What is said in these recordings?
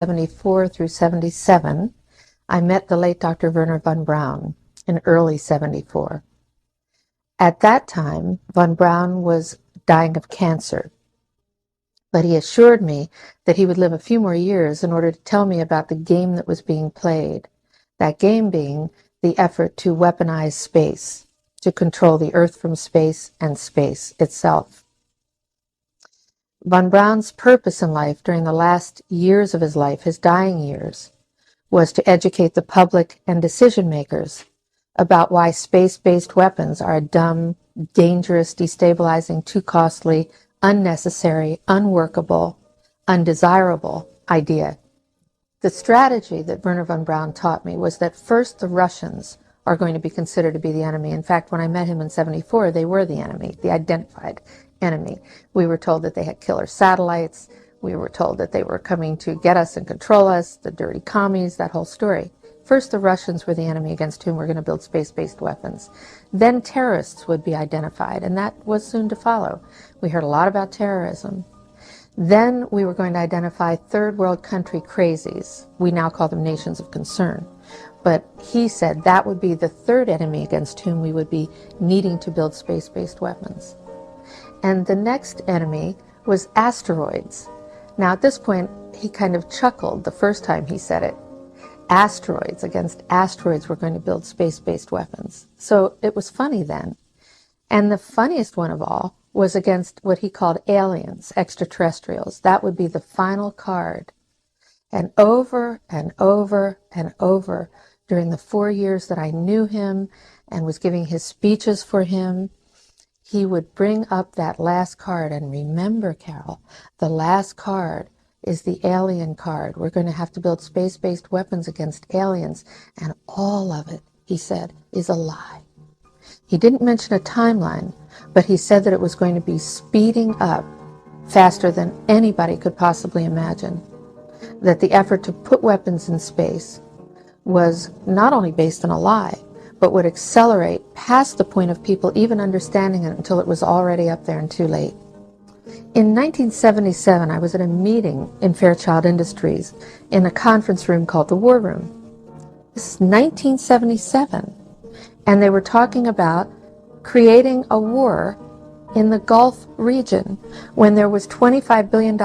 1974 through 77, I met the late Dr. Wernher von Braun in early 74. At that time, von Braun was dying of cancer, but he assured me that he would live a few more years in order to tell me about the game that was being played, that game being the effort to weaponize space, to control the Earth from space and space itself. Von Braun's purpose in life during the last years of his life, his dying years, was to educate the public and decision makers about why space-based weapons are a dumb, dangerous, destabilizing, too costly, unnecessary, unworkable, undesirable idea. The strategy that Wernher von Braun taught me was that first the Russians are going to be considered to be the enemy. In fact, when I met him in 74, they were the enemy, the identified enemy. We were told that they had killer satellites. We were told that they were coming to get us and control us, the dirty commies, that whole story. First, the Russians were the enemy against whom we're going to build space-based weapons. Then terrorists would be identified, and that was soon to follow. We heard a lot about terrorism. Then we were going to identify third world country crazies. We now call them nations of concern. But he said that would be the third enemy against whom we would be needing to build space-based weapons. And the next enemy was asteroids. Now at this point, he kind of chuckled the first time he said it. Asteroids, against asteroids we're going to build space-based weapons. So it was funny then. And the funniest one of all was against what he called aliens, extraterrestrials. That would be the final card. And over and over and over during the 4 years that I knew him and was giving his speeches for him, he would bring up that last card. And remember, Carol, the last card is the alien card. We're going to have to build space-based weapons against aliens. And all of it, he said, is a lie. He didn't mention a timeline, but he said that it was going to be speeding up faster than anybody could possibly imagine. That the effort to put weapons in space was not only based on a lie, but would accelerate past the point of people even understanding it until it was already up there and too late. In 1977, I was at a meeting in Fairchild Industries in a conference room called the War Room. This is 1977, and they were talking about creating a war in the Gulf region when there was $25 billion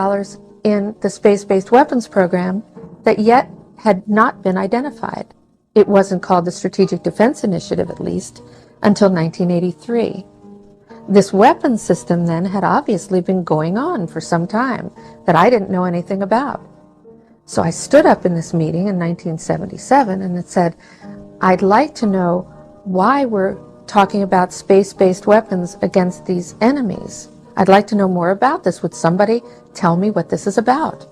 in the space-based weapons program that yet had not been identified. It wasn't called the Strategic Defense Initiative, at least, until 1983. This weapons system then had obviously been going on for some time that I didn't know anything about. So I stood up in this meeting in 1977 and it said, I'd like to know why we're talking about space-based weapons against these enemies. I'd like to know more about this. Would somebody tell me what this is about?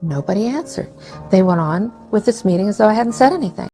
Nobody answered. They went on with this meeting as though I hadn't said anything.